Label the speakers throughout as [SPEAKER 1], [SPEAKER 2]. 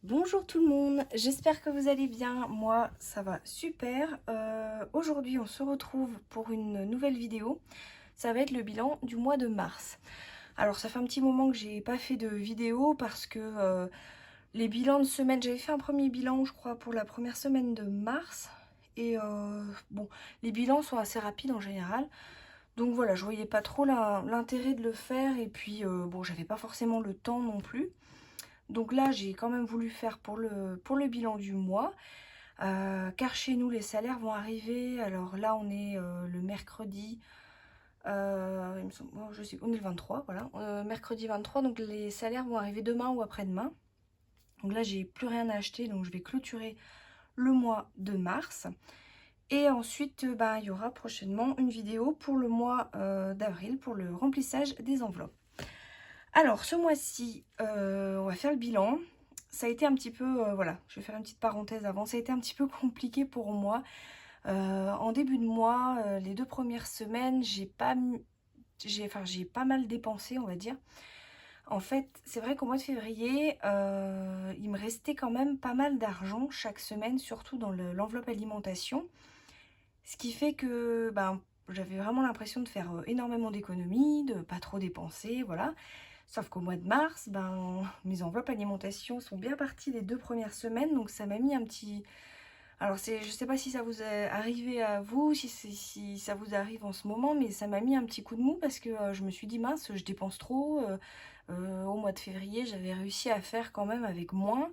[SPEAKER 1] Bonjour tout le monde, j'espère que vous allez bien, moi ça va super. Aujourd'hui on se retrouve pour une nouvelle vidéo, ça va être le bilan du mois de mars. Alors ça fait un petit moment que j'ai pas fait de vidéo parce que les bilans de semaine, j'avais fait un premier bilan je crois pour la première semaine de mars. Et bon, les bilans sont assez rapides en général. Donc voilà, je voyais pas trop l'intérêt de le faire et puis bon, j'avais pas forcément le temps non plus. Donc là, j'ai quand même voulu faire pour le bilan du mois, car chez nous, les salaires vont arriver. Alors là, on est le mercredi, il me semble, oh, je sais, on est le 23, voilà, mercredi 23, donc les salaires vont arriver demain ou après-demain. Donc là, j'ai plus rien à acheter, donc je vais clôturer le mois de mars. Et ensuite, bah, il y aura prochainement une vidéo pour le mois d'avril, pour le remplissage des enveloppes. Alors, ce mois-ci, on va faire le bilan. Ça a été un petit peu, voilà, je vais faire une petite parenthèse avant. Ça a été un petit peu compliqué pour moi. En début de mois, les 2 premières semaines, j'ai pas j'ai pas mal dépensé, on va dire. En fait, c'est vrai qu'au mois de février, il me restait quand même pas mal d'argent chaque semaine, surtout dans l'enveloppe alimentation. Ce qui fait que, ben, j'avais vraiment l'impression de faire énormément d'économies, de pas trop dépenser, voilà. Sauf qu'au mois de mars, ben, mes enveloppes alimentation sont bien parties les 2 premières semaines, donc ça m'a mis un petit... Alors je sais pas si ça vous est arrivé à vous, si ça vous arrive en ce moment, mais ça m'a mis un petit coup de mou parce que je me suis dit mince, je dépense trop. Au mois de février, j'avais réussi à faire quand même avec moins.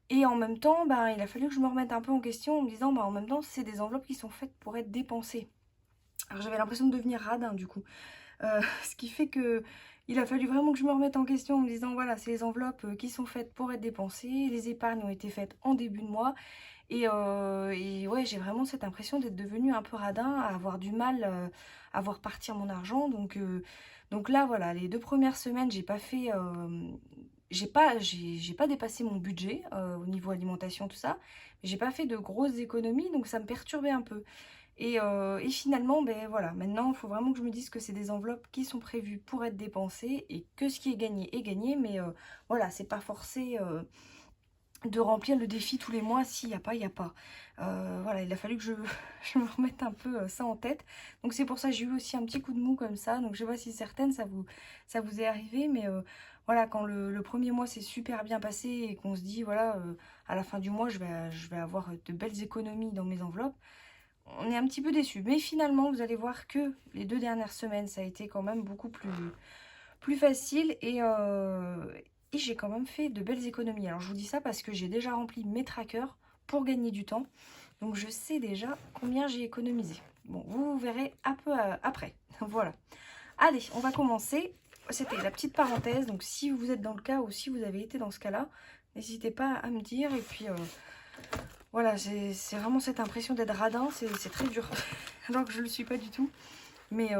[SPEAKER 1] Et en même temps, ben, il a fallu que je me remette un peu en question en me disant, ben, en même temps, c'est des enveloppes qui sont faites pour être dépensées. Alors j'avais l'impression de devenir radin du coup. Ce qui fait que il a fallu vraiment que je me remette en question en me disant voilà, c'est les enveloppes qui sont faites pour être dépensées, les épargnes ont été faites en début de mois et ouais, j'ai vraiment cette impression d'être devenue un peu radin, à avoir du mal à voir partir mon argent. Donc là voilà, les 2 premières semaines, j'ai pas fait j'ai pas dépassé mon budget au niveau alimentation tout ça, mais j'ai pas fait de grosses économies, donc ça me perturbait un peu. Et finalement, ben voilà, maintenant, il faut vraiment que je me dise que c'est des enveloppes qui sont prévues pour être dépensées et que ce qui est gagné. Mais voilà, c'est pas forcé de remplir le défi tous les mois. S'il n'y a pas, il n'y a pas. Voilà, il a fallu que je me remette un peu ça en tête. Donc c'est pour ça que j'ai eu aussi un petit coup de mou comme ça. Donc je sais pas si certaines, ça vous est arrivé. Mais voilà, quand le premier mois s'est super bien passé et qu'on se dit, voilà, à la fin du mois, je vais avoir de belles économies dans mes enveloppes, on est un petit peu déçu. Mais finalement, vous allez voir que les 2 dernières semaines, ça a été quand même beaucoup plus facile. Et j'ai quand même fait de belles économies. Alors, je vous dis ça parce que j'ai déjà rempli mes trackers pour gagner du temps. Donc, je sais déjà combien j'ai économisé. Bon, vous verrez un peu après. Voilà. Allez, on va commencer. C'était la petite parenthèse. Donc, si vous êtes dans le cas ou si vous avez été dans ce cas-là, n'hésitez pas à me dire. Et puis... voilà, c'est vraiment cette impression d'être radin, c'est très dur. Alors que je ne le suis pas du tout. Mais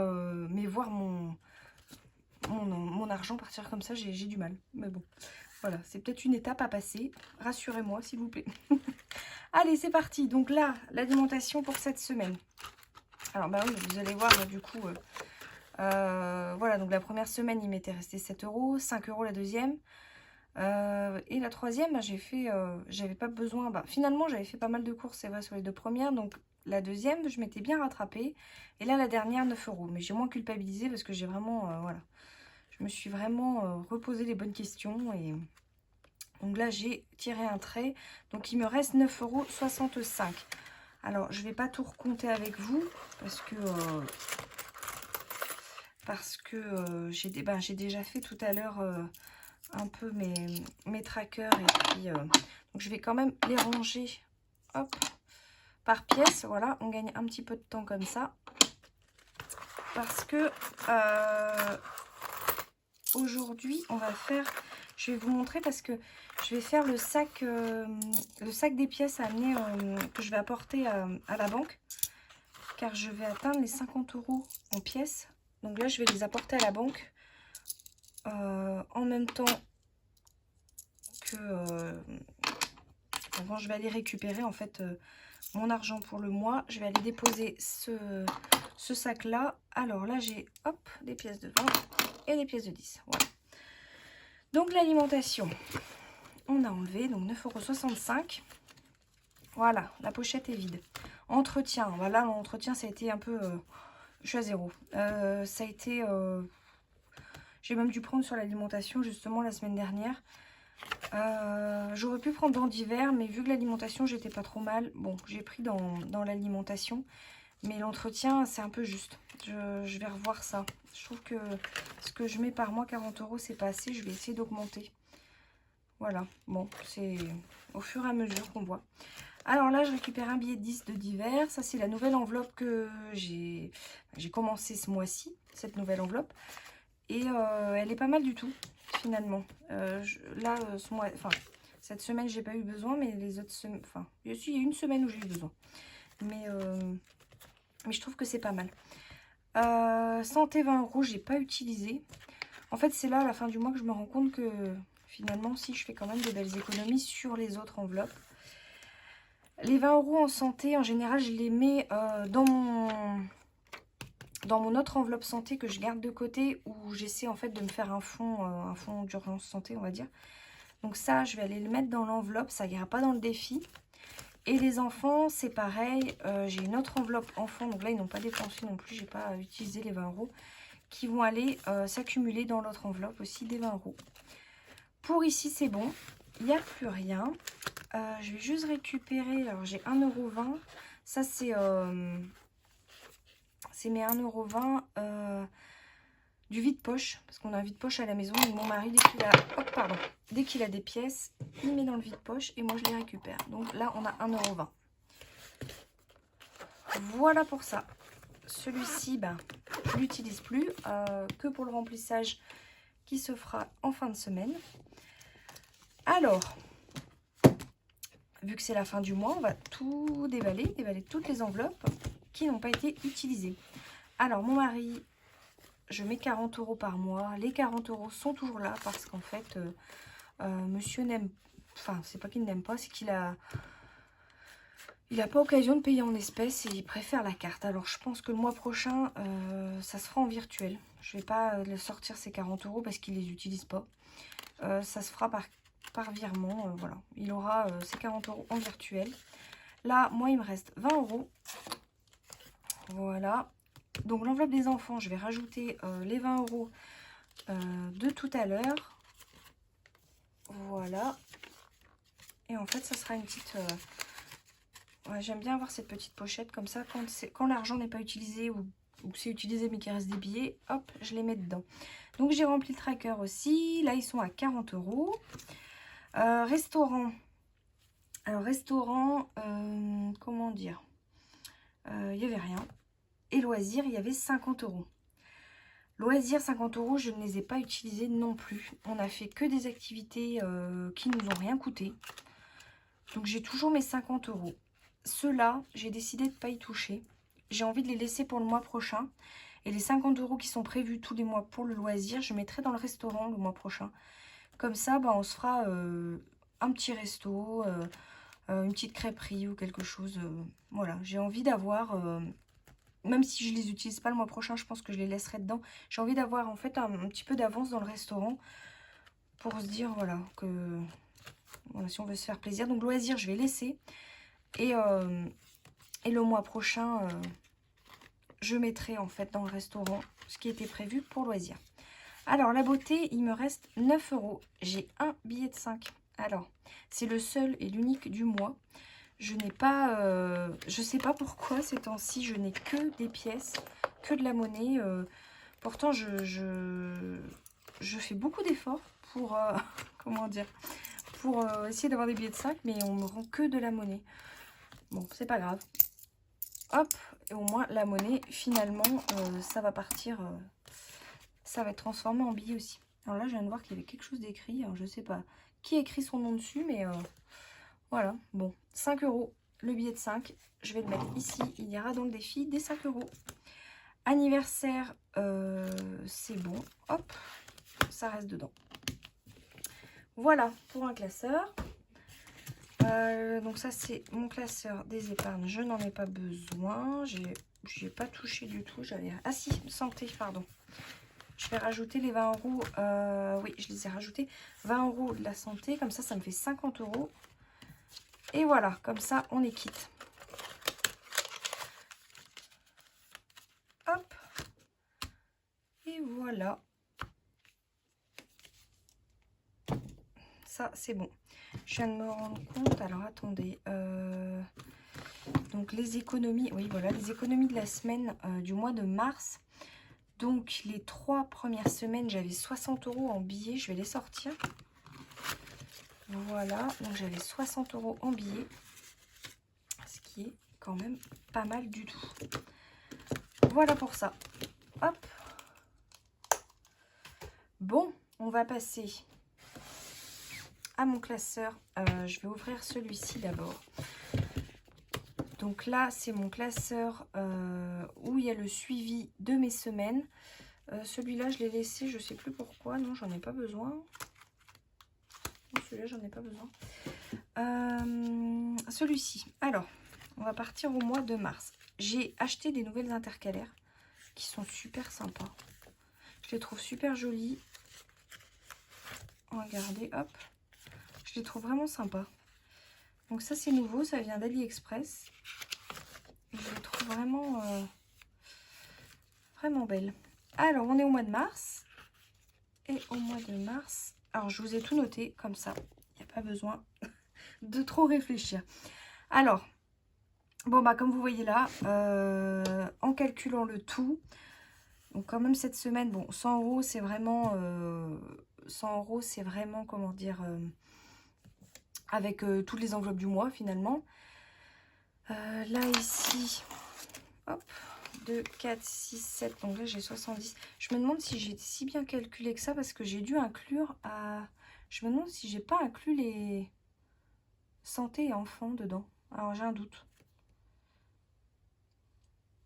[SPEAKER 1] voir mon argent partir comme ça, j'ai du mal. Mais bon, voilà, c'est peut-être une étape à passer. Rassurez-moi, s'il vous plaît. Allez, c'est parti. Donc là, l'alimentation pour cette semaine. Alors, bah oui, vous allez voir, là, du coup... voilà, donc la première semaine, il m'était resté 7 euros, 5 euros la deuxième. Et la troisième, bah, j'avais pas besoin. Bah, finalement, j'avais fait pas mal de courses, c'est vrai, sur les 2 premières. Donc la deuxième, je m'étais bien rattrapée. Et là, la dernière, 9 euros. Mais j'ai moins culpabilisé parce que j'ai vraiment, voilà, je me suis vraiment reposé les bonnes questions. Et donc là, j'ai tiré un trait. Donc il me reste 9,65 €. Alors, je vais pas tout recompter avec vous parce que j'ai déjà fait tout à l'heure un peu mes trackers et puis donc je vais quand même les ranger, hop, par pièce. Voilà, on gagne un petit peu de temps comme ça parce que aujourd'hui on va faire, je vais vous montrer parce que je vais faire le sac des pièces à amener que je vais apporter à la banque, car je vais atteindre les 50 € en pièces. Donc là je vais les apporter à la banque en même temps que quand je vais aller récupérer en fait mon argent pour le mois. Je vais aller déposer ce sac là. Alors là j'ai hop des pièces de 20 et des pièces de 10. Voilà. Donc l'alimentation. on a enlevé, donc 9,65 €. Voilà, la pochette est vide. Entretien, voilà, l'entretien, ça a été un peu... je suis à 0. Ça a été... j'ai même dû prendre sur l'alimentation, justement, la semaine dernière. J'aurais pu prendre dans divers, mais vu que l'alimentation, j'étais pas trop mal, bon, j'ai pris dans l'alimentation. Mais l'entretien, c'est un peu juste. Je vais revoir ça. Je trouve que ce que je mets par mois, 40 €, c'est pas assez. Je vais essayer d'augmenter. Voilà, bon, c'est au fur et à mesure qu'on voit. Alors là, je récupère un billet de 10 de divers. Ça, c'est la nouvelle enveloppe que j'ai commencé ce mois-ci, cette nouvelle enveloppe. Et elle est pas mal du tout, finalement. Là, ce mois, enfin, cette semaine, j'ai pas eu besoin, mais les autres semaines... Enfin, il y a une semaine où j'ai eu besoin. Mais je trouve que c'est pas mal. Santé 20 €, j'ai pas utilisé. En fait, c'est là, à la fin du mois, que je me rends compte que finalement, si, je fais quand même de belles économies sur les autres enveloppes. Les 20 € en santé, en général, je les mets dans mon autre enveloppe santé que je garde de côté, où j'essaie en fait de me faire un fonds d'urgence santé, on va dire. Donc ça, je vais aller le mettre dans l'enveloppe, ça ira pas dans le défi. Et les enfants, c'est pareil, j'ai une autre enveloppe enfant, donc là ils n'ont pas dépensé non plus, j'ai pas utilisé les 20 €, qui vont aller s'accumuler dans l'autre enveloppe aussi des 20 €. Pour ici, c'est bon, il n'y a plus rien. Je vais juste récupérer, alors j'ai 1,20 €, ça c'est mes 1,20 € du vide-poche, parce qu'on a un vide-poche à la maison, et mon mari, dès qu'il a des pièces, il met dans le vide-poche et moi je les récupère. Donc là, on a 1,20 €. Voilà pour ça. Celui-ci, ben, je l'utilise plus, que pour le remplissage qui se fera en fin de semaine. Alors, vu que c'est la fin du mois, on va tout déballer toutes les enveloppes qui n'ont pas été utilisées. Alors, mon mari... Je mets 40 € par mois. Les 40 € sont toujours là parce qu'en fait, monsieur n'aime... Enfin, c'est pas qu'il n'aime pas, c'est qu'il a... Il n'a pas occasion de payer en espèces et il préfère la carte. Alors, je pense que le mois prochain, ça se fera en virtuel. Je vais pas sortir ces 40 € parce qu'il les utilise pas. Ça se fera par virement. Voilà. Il aura ses 40 € en virtuel. Là, moi, il me reste 20 €. Voilà. Donc l'enveloppe des enfants, je vais rajouter les 20 € de tout à l'heure. Voilà. Et en fait, ça sera une petite... ouais, j'aime bien avoir cette petite pochette comme ça. Quand l'argent n'est pas utilisé ou que c'est utilisé mais qu'il reste des billets, hop, je les mets dedans. Donc j'ai rempli le tracker aussi. Là, ils sont à 40 €. Restaurant. Alors, restaurant, comment dire, il n'y avait rien. Et loisirs, il y avait 50 €. Loisirs, 50 €, je ne les ai pas utilisés non plus. On n'a fait que des activités qui nous ont rien coûté. Donc j'ai toujours mes 50 €. Ceux-là, j'ai décidé de ne pas y toucher. J'ai envie de les laisser pour le mois prochain. Et les 50 € qui sont prévus tous les mois pour le loisir, je mettrai dans le restaurant le mois prochain. Comme ça, bah, on se fera un petit resto, une petite crêperie ou quelque chose. Voilà, j'ai envie d'avoir... même si je ne les utilise pas le mois prochain, je pense que je les laisserai dedans. J'ai envie d'avoir en fait un petit peu d'avance dans le restaurant pour se dire voilà que voilà, si on veut se faire plaisir. Donc loisir, je vais laisser. Et le mois prochain, je mettrai en fait dans le restaurant ce qui était prévu pour loisir. Alors la beauté, il me reste 9 €. J'ai un billet de 5. Alors, c'est le seul et l'unique du mois. Je n'ai pas, je sais pas pourquoi ces temps-ci, je n'ai que des pièces, que de la monnaie. Pourtant, je fais beaucoup d'efforts pour, comment dire, pour essayer d'avoir des billets de 5, mais on me rend que de la monnaie. Bon, c'est pas grave. Hop, et au moins la monnaie, finalement, ça va partir, ça va être transformé en billet aussi. Alors là, je viens de voir qu'il y avait quelque chose d'écrit, je sais pas qui écrit son nom dessus, mais... voilà, bon, 5 €, le billet de 5, je vais le mettre ici, il ira dans le défi des 5 €. Anniversaire, c'est bon, hop, ça reste dedans. Voilà pour un classeur. Donc ça c'est mon classeur des épargnes, je n'en ai pas besoin, j'ai pas touché du tout, j'avais... Ah si, santé, pardon. Je vais rajouter les 20 euros. Oui, je les ai rajoutés. 20 euros de la santé. Comme ça me fait 50 euros. Et voilà, comme ça, on est quitte. Hop. Et voilà. Ça, c'est bon. Je viens de me rendre compte. Alors, attendez. Donc, les économies. Oui, voilà, les économies de la semaine du mois de mars. Donc, les 3 premières semaines, j'avais 60 euros en billets. Je vais les sortir. Voilà. Donc, j'avais 60 euros en billets. Ce qui est quand même pas mal du tout. Voilà pour ça. Hop. Bon, on va passer à mon classeur. Je vais ouvrir celui-ci d'abord. Donc là, c'est mon classeur où il y a le suivi de mes semaines. Celui-là, je l'ai laissé, je ne sais plus pourquoi. Non, j'en ai pas besoin. Celui-là, j'en ai pas besoin. Celui-ci. Alors, on va partir au mois de mars. J'ai acheté des nouvelles intercalaires qui sont super sympas. Je les trouve super jolies. Regardez, hop. Je les trouve vraiment sympas. Donc ça, c'est nouveau. Ça vient d'AliExpress. Je les trouve vraiment, vraiment belles. Alors, on est au mois de mars. Et au mois de mars... Alors, je vous ai tout noté comme ça. Il n'y a pas besoin de trop réfléchir. Alors, bon, bah comme vous voyez là, en calculant le tout, donc quand même cette semaine, bon, 100 euros, c'est vraiment... 100 euros, c'est vraiment, comment dire... avec toutes les enveloppes du mois, finalement. Là, ici... Hop, 2, 4, 6, 7, donc là j'ai 70. Je me demande si j'ai si bien calculé que ça, parce que j'ai dû inclure à... Je me demande si j'ai pas inclus les santé et enfants dedans. Alors j'ai un doute.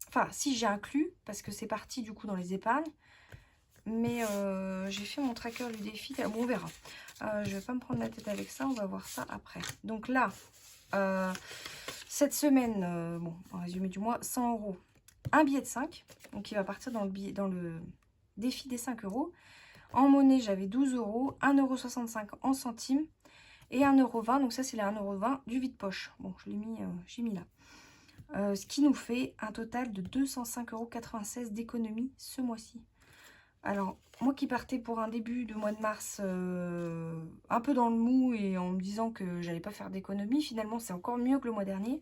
[SPEAKER 1] Enfin, si j'ai inclus, parce que c'est parti du coup dans les épargnes. Mais j'ai fait mon tracker du défi. Bon, on verra. Je vais pas me prendre la tête avec ça, on va voir ça après. Donc là, cette semaine, bon, en résumé du mois, 100 euros. Un billet de 5, donc il va partir dans le défi des 5 euros. En monnaie, j'avais 12 euros, 1,65 € en centimes et 1,20 €. Donc ça, c'est les 1,20 € du vide-poche. Bon, je l'ai mis, j'ai mis là. Ce qui nous fait un total de 205,96 € d'économie ce mois-ci. Alors, moi qui partais pour un début de mois de mars un peu dans le mou et en me disant que j'allais pas faire d'économie, finalement, c'est encore mieux que le mois dernier.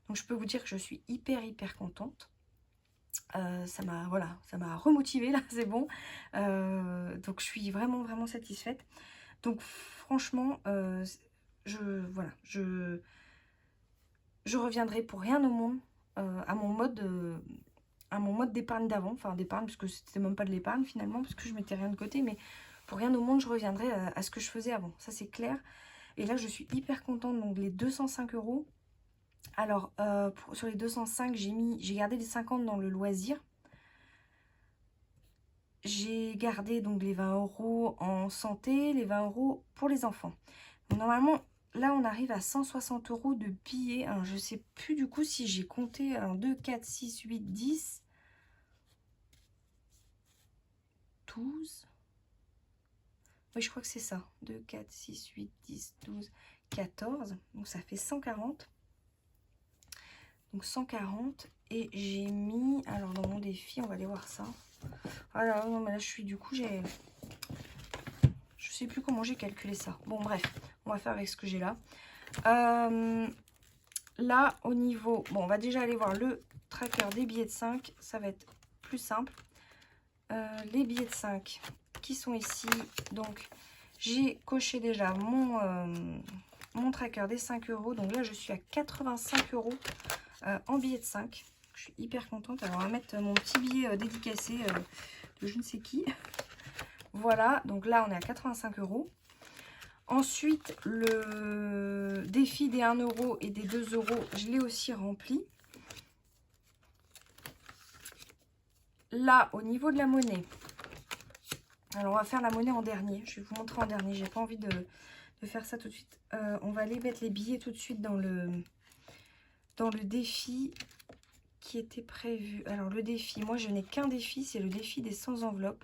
[SPEAKER 1] Donc, je peux vous dire que je suis hyper contente. Ça m'a remotivée là, c'est bon. Donc je suis vraiment satisfaite. Donc franchement, je reviendrai pour rien au monde à mon mode d'épargne d'avant, enfin d'épargne parce que c'était même pas de l'épargne finalement parce que je mettais rien de côté, mais pour rien au monde je reviendrai à ce que je faisais avant, ça c'est clair. Et là je suis hyper contente. Donc les 205 euros. Alors, sur les 205, j'ai gardé les 50 dans le loisir. J'ai gardé donc les 20 euros en santé, les 20 euros pour les enfants. Donc, normalement, là, on arrive à 160 euros de billets. Alors, je ne sais plus du coup si j'ai compté. Alors, 2, 4, 6, 8, 10, 12. Oui, je crois que c'est ça. 2, 4, 6, 8, 10, 12, 14. Donc, ça fait 140. Donc 140 et j'ai mis, alors dans mon défi, on va aller voir ça. Voilà, non mais là je suis du coup, je sais plus comment j'ai calculé ça. Bon bref, on va faire avec ce que j'ai là. Là au niveau, bon on va déjà aller voir le tracker des billets de 5, ça va être plus simple. Les billets de 5 qui sont ici, donc j'ai coché déjà mon tracker des 5 euros. Donc là je suis à 85 euros. En billet de 5. Je suis hyper contente. Alors, on va mettre mon petit billet dédicacé de je ne sais qui. Voilà, donc là, on est à 85 euros. Ensuite, le défi des 1 € et des 2 €, je l'ai aussi rempli. Là, au niveau de la monnaie, alors on va faire la monnaie en dernier. Je vais vous montrer en dernier. J'ai pas envie de faire ça tout de suite. On va aller mettre les billets tout de suite dans le défi qui était prévu. Alors le défi, moi je n'ai qu'un défi, c'est le défi des 100 enveloppes.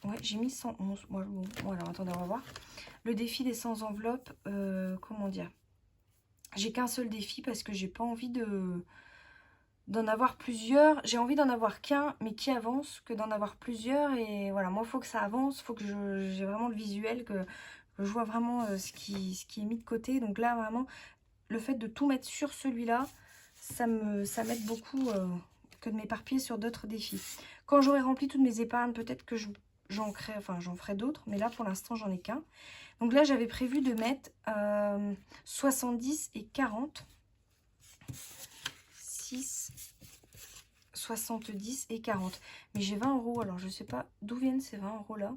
[SPEAKER 1] Ouais, j'ai mis 111. Bon, alors attendez, on va voir. Le défi des 100 enveloppes, comment dire? J'ai qu'un seul défi parce que j'ai pas envie d'en avoir plusieurs. J'ai envie d'en avoir qu'un, mais qui avance, que d'en avoir plusieurs. Et voilà, moi, il faut que ça avance, il faut que j'ai vraiment le visuel, que je vois vraiment ce qui est mis de côté. Donc là, vraiment, le fait de tout mettre sur celui-là, ça m'aide beaucoup que de m'éparpiller sur d'autres défis. Quand j'aurai rempli toutes mes épargnes, peut-être que j'en ferai d'autres, mais là, pour l'instant, j'en ai qu'un. Donc là, j'avais prévu de mettre 70 et 40. 6, 70 et 40. Mais j'ai 20 €, alors je sais pas d'où viennent ces 20 € là.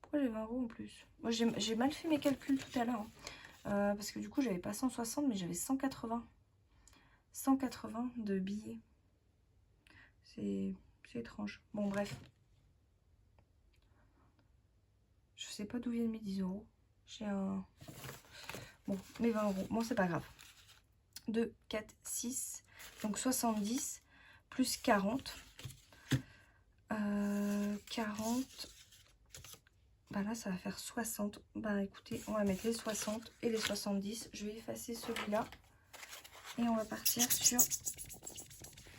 [SPEAKER 1] Pourquoi j'ai 20 € en plus? Moi j'ai mal fait mes calculs tout à l'heure. Parce que du coup j'avais pas 160 mais j'avais 180. 180 de billets. C'est étrange. Bon bref. Je sais pas d'où viennent mes 10 €. J'ai un... Bon, mes 20 €. Bon, c'est pas grave. 2, 4, 6. Donc 70 plus 40. 40. Bah là, ça va faire 60. Bah écoutez, on va mettre les 60 et les 70. Je vais effacer celui-là. Et on va partir sur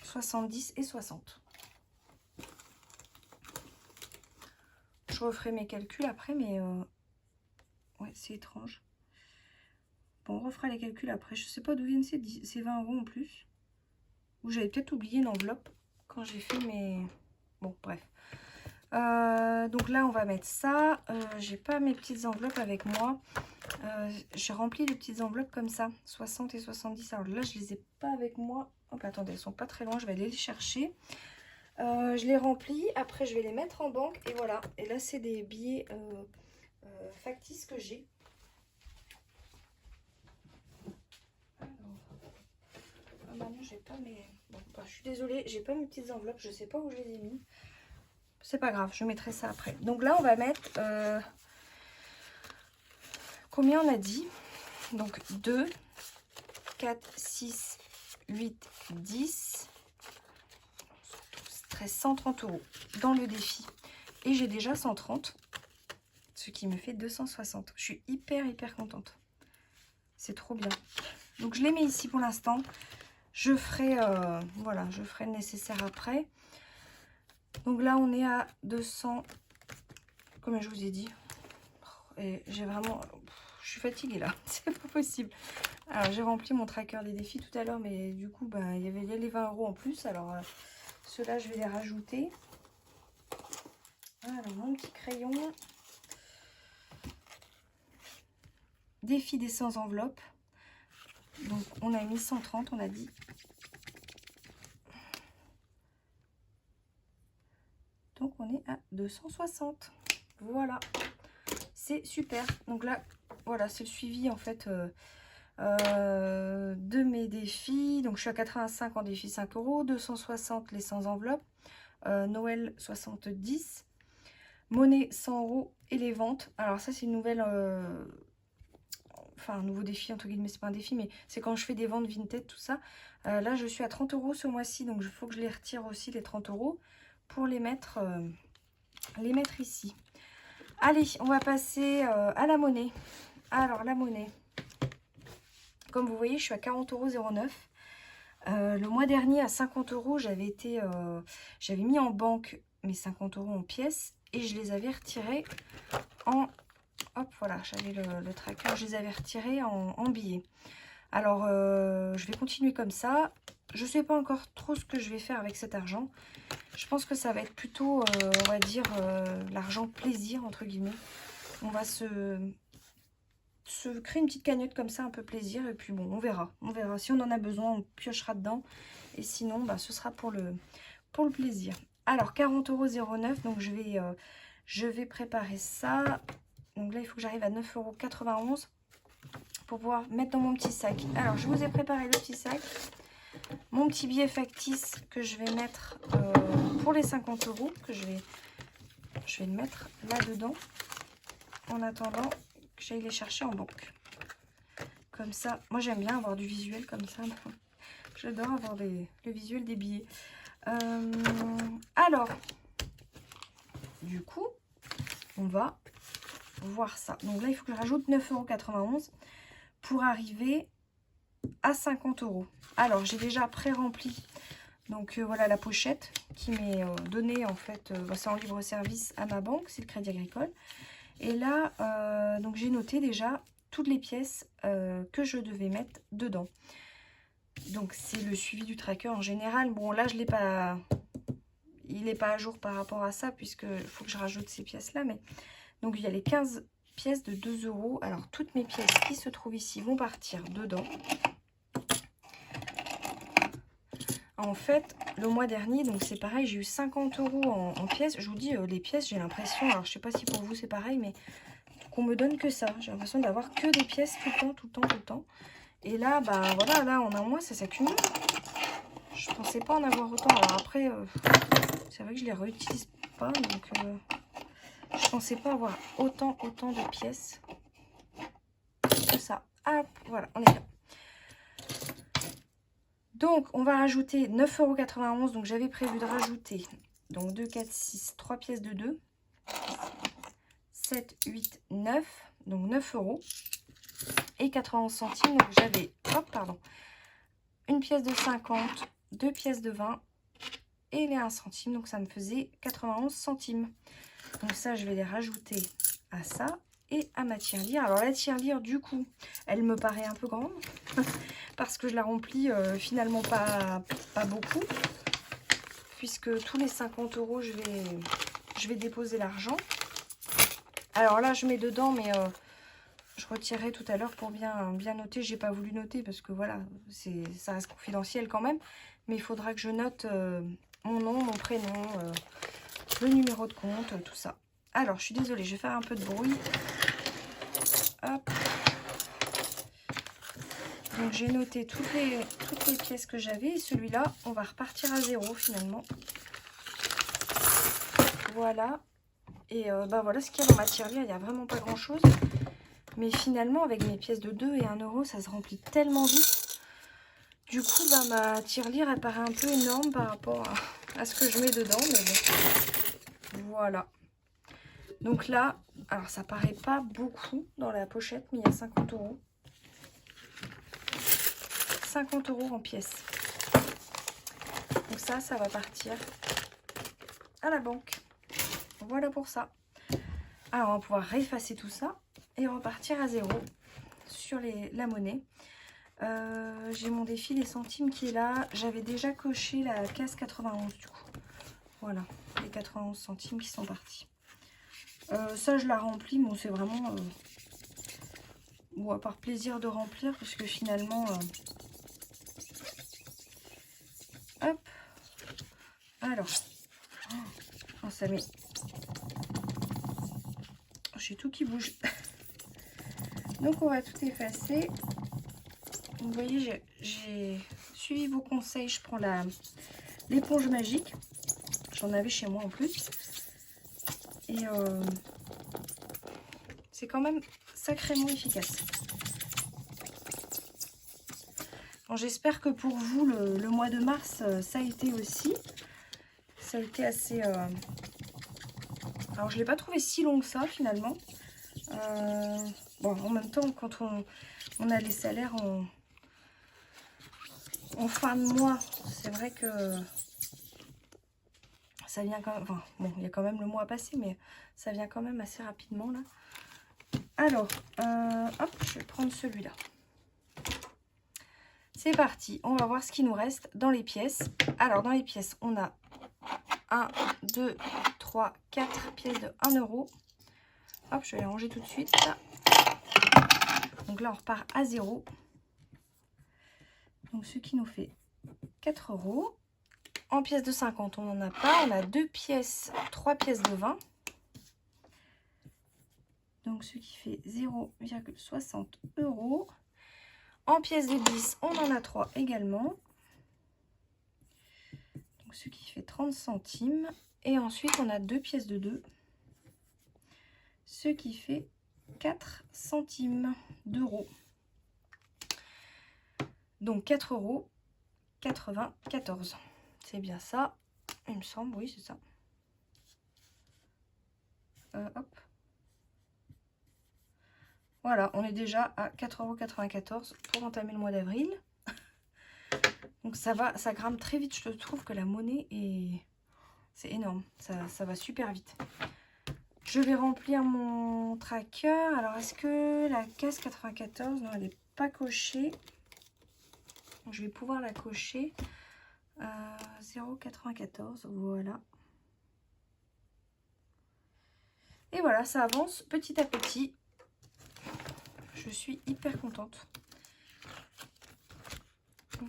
[SPEAKER 1] 70 et 60. Je referai mes calculs après, mais... Ouais, c'est étrange. Bon, on refera les calculs après. Je sais pas d'où viennent ces 20 € en plus. Ou j'avais peut-être oublié une enveloppe quand j'ai fait mes... Bon, bref. Donc là, on va mettre ça. J'ai pas mes petites enveloppes avec moi. J'ai rempli les petites enveloppes comme ça. 60 et 70. Alors là, je les ai pas avec moi. Hop, attendez, elles sont pas très loin. Je vais aller les chercher. Je les remplis. Après, je vais les mettre en banque. Et voilà. Et là, c'est des billets factices que j'ai. Ah bah non, j'ai pas mes... Bon, bah, je suis désolée, j'ai pas mes petites enveloppes. Je sais pas où je les ai mis. C'est pas grave, je mettrai ça après. Donc là, on va mettre... combien on a dit? Donc 2, 4, 6, 8, 10, 13, 130 € dans le défi. Et j'ai déjà 130, ce qui me fait 260. Je suis hyper contente. C'est trop bien. Donc je les mets ici pour l'instant. Je ferai, voilà, je ferai le nécessaire après. Donc là, on est à 200, comme je vous ai dit. Et j'ai vraiment... Je suis fatiguée là, c'est pas possible. Alors j'ai rempli mon tracker des défis tout à l'heure, mais du coup ben, il y avait les 20 € en plus. Alors ceux-là je vais les rajouter. Alors mon petit crayon. Défi des 100 enveloppes. Donc on a mis 130, on a dit. Donc on est à 260. Voilà. C'est super. Donc là, voilà, c'est le suivi en fait de mes défis. Donc je suis à 85 en défi 5 €, 260 les 100 enveloppes, Noël 70, monnaie 100 € et les ventes. Alors ça c'est une nouvelle, enfin un nouveau défi entre guillemets, c'est pas un défi mais c'est quand je fais des ventes vintage tout ça. Là je suis à 30 € ce mois-ci, donc il faut que je les retire aussi les 30 € pour les mettre ici. Allez, on va passer à la monnaie. Alors la monnaie. Comme vous voyez, je suis à 40,09 €. Le mois dernier, à 50 €, j'avais mis en banque mes 50 € en pièces et je les avais retirés en... Hop, voilà, j'avais le tracker, je les avais retirés en billets. Alors, je vais continuer comme ça. Je ne sais pas encore trop ce que je vais faire avec cet argent. Je pense que ça va être plutôt, on va dire, l'argent plaisir, entre guillemets. On va se créer une petite cagnotte comme ça, un peu plaisir. Et puis bon, on verra. On verra. Si on en a besoin, on piochera dedans. Et sinon, bah, ce sera pour le plaisir. Alors, 40,09 €. Donc, je vais préparer ça. Donc là, il faut que j'arrive à 9,91 € pour pouvoir mettre dans mon petit sac. Alors, je vous ai préparé le petit sac. Mon petit billet factice que je vais mettre pour les 50 €. Que je vais le mettre là-dedans. En attendant que j'aille les chercher en banque. Comme ça, moi j'aime bien avoir du visuel comme ça. J'adore avoir le visuel des billets. Alors, du coup, On va voir ça. Donc là, il faut que je rajoute 9,91 € pour arriver à 50 €. Alors, j'ai déjà pré-rempli. Donc voilà la pochette qui m'est donnée en fait. C'est en libre service à ma banque, c'est le Crédit Agricole. Et là, donc j'ai noté déjà toutes les pièces que je devais mettre dedans. Donc c'est le suivi du tracker en général. Bon là je l'ai pas, il n'est pas à jour par rapport à ça puisque il faut que je rajoute ces pièces là. Mais donc il y a les 15 pièces de 2 €. Alors toutes mes pièces qui se trouvent ici vont partir dedans. En fait, le mois dernier, donc c'est pareil, j'ai eu 50 € en pièces. Je vous dis, les pièces, j'ai l'impression, alors je sais pas si pour vous c'est pareil, mais qu'on me donne que ça. J'ai l'impression d'avoir que des pièces tout le temps, tout le temps, tout le temps. Et là, bah voilà, là en un mois, ça s'accumule. Je pensais pas en avoir autant. Alors après, c'est vrai que je les réutilise pas, donc je pensais pas avoir autant de pièces que ça. Hop, voilà, on est bien. Donc, on va rajouter 9,91 €. Donc, j'avais prévu de rajouter donc 2, 4, 6, 3 pièces de 2. 7, 8, 9. Donc, 9 € et 91 centimes. Donc, j'avais, hop, pardon, une pièce de 50, 2 pièces de 20 et les 1 centime. Donc, ça me faisait 91 centimes. Donc, ça, je vais les rajouter à ça et à ma tirelire. Alors, la tirelire, du coup, elle me paraît un peu grande. Parce que je la remplis finalement pas beaucoup. Puisque tous les 50 €, je vais déposer l'argent. Alors là, je mets dedans, mais je retirerai tout à l'heure pour bien noter. J'ai pas voulu noter parce que voilà, ça reste confidentiel quand même. Mais il faudra que je note mon nom, mon prénom, le numéro de compte, tout ça. Alors, je suis désolée, je vais faire un peu de bruit. Hop. Donc j'ai noté toutes les pièces que j'avais et celui-là, on va repartir à 0 finalement. Voilà. Et bah voilà ce qu'il y a dans ma tirelire, il n'y a vraiment pas grand-chose. Mais finalement, avec mes pièces de 2 et 1 €, ça se remplit tellement vite. Du coup, bah, ma tirelire, elle paraît un peu énorme par rapport à ce que je mets dedans. Mais bon, voilà. Donc là, alors ça paraît pas beaucoup dans la pochette, mais il y a 50 €. 50 € en pièces. Donc ça va partir à la banque. Voilà pour ça. Alors on va pouvoir réeffacer tout ça et repartir à 0 sur la monnaie. J'ai mon défi des centimes qui est là. J'avais déjà coché la case 91 du coup. Voilà, les 91 centimes qui sont partis. Ça je la remplis, bon c'est vraiment bon, par plaisir de remplir parce que finalement hop, alors oh, ça met, j'ai tout qui bouge. Donc on va tout effacer. Vous voyez, j'ai suivi vos conseils. Je prends l'éponge magique. J'en avais chez moi en plus. Et c'est quand même sacrément efficace. Bon, j'espère que pour vous, le mois de mars, ça a été aussi. Ça a été assez... Alors, je ne l'ai pas trouvé si long que ça, finalement. Bon, en même temps, quand on a les salaires en fin de mois, c'est vrai que ça vient quand même... Enfin, bon, il y a quand même le mois à passer, mais ça vient quand même assez rapidement, là. Alors, hop, je vais prendre celui-là. C'est parti, on va voir ce qui nous reste dans les pièces. Alors, dans les pièces, on a 1, 2, 3, 4 pièces de 1 €. Hop, je vais les ranger tout de suite. Donc là, on repart à 0. Donc, ce qui nous fait 4 €. En pièces de 50, on n'en a pas. On a 2 pièces, 3 pièces de 20. Donc, ce qui fait 0,60 €. En pièces de 10, on en a 3 également. Donc, ce qui fait 30 centimes. Et ensuite, on a 2 pièces de 2. Ce qui fait 4 centimes d'euros. Donc 4,94 €. C'est bien ça. Il me semble, oui, c'est ça. Hop, Voilà, on est déjà à 4,94 € pour entamer le mois d'avril. Donc ça va, ça grimpe très vite. Je trouve que la monnaie est... C'est énorme, ça va super vite. Je vais remplir mon tracker. Alors, est-ce que la case 94, non, elle n'est pas cochée. Je vais pouvoir la cocher. 0,94, voilà. Et voilà, ça avance petit à petit. Je suis hyper contente.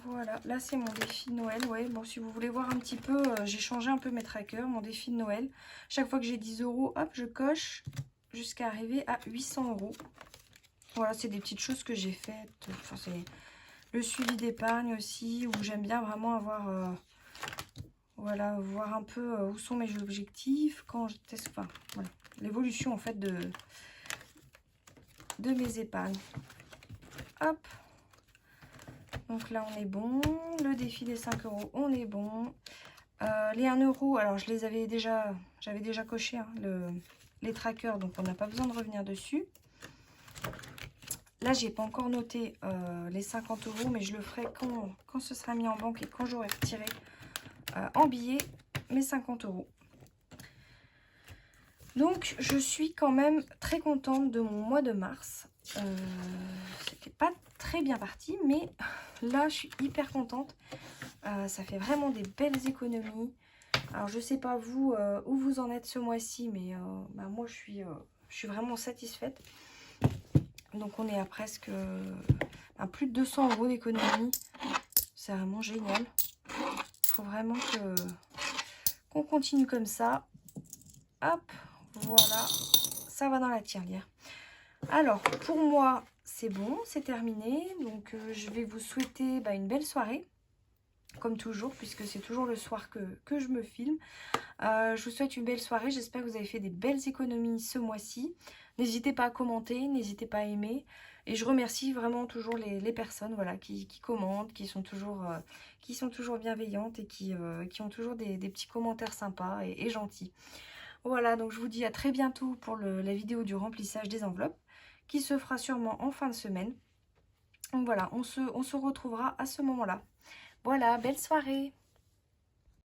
[SPEAKER 1] Voilà, là c'est mon défi de Noël. Ouais, bon, si vous voulez voir un petit peu, j'ai changé un peu mes trackers, mon défi de Noël. Chaque fois que j'ai 10 €, hop, je coche jusqu'à arriver à 800 €. Voilà, c'est des petites choses que j'ai faites. Enfin, c'est le suivi d'épargne aussi, où j'aime bien vraiment avoir, voilà, voir un peu où sont mes objectifs, quand je teste, enfin, voilà, l'évolution en fait de mes épargnes. Hop. Donc là, on est bon. Le défi des 5 €, on est bon. Les 1 €, alors je les avais déjà, j'avais déjà coché hein, les trackers, donc on n'a pas besoin de revenir dessus. Là, j'ai pas encore noté les 50 €, mais je le ferai quand ce sera mis en banque et quand j'aurai retiré en billets mes 50 €. Donc, je suis quand même très contente de mon mois de mars. C'était pas très bien parti, mais là, je suis hyper contente. Ça fait vraiment des belles économies. Alors, je sais pas vous où vous en êtes ce mois-ci, mais bah, moi, je suis vraiment satisfaite. Donc, on est à presque à plus de 200 € d'économie. C'est vraiment génial. Il faut vraiment qu'on continue comme ça. Hop, voilà. Ça va dans la tirelire. Alors, pour moi, c'est bon, c'est terminé. Donc, je vais vous souhaiter une belle soirée, comme toujours, puisque c'est toujours le soir que je me filme. Je vous souhaite une belle soirée. J'espère que vous avez fait des belles économies ce mois-ci. N'hésitez pas à commenter, n'hésitez pas à aimer. Et je remercie vraiment toujours les personnes voilà, qui commentent, qui sont toujours bienveillantes et qui ont toujours des petits commentaires sympas et gentils. Voilà, donc je vous dis à très bientôt pour la vidéo du remplissage des enveloppes qui se fera sûrement en fin de semaine. Donc voilà, on se retrouvera à ce moment-là. Voilà, belle soirée!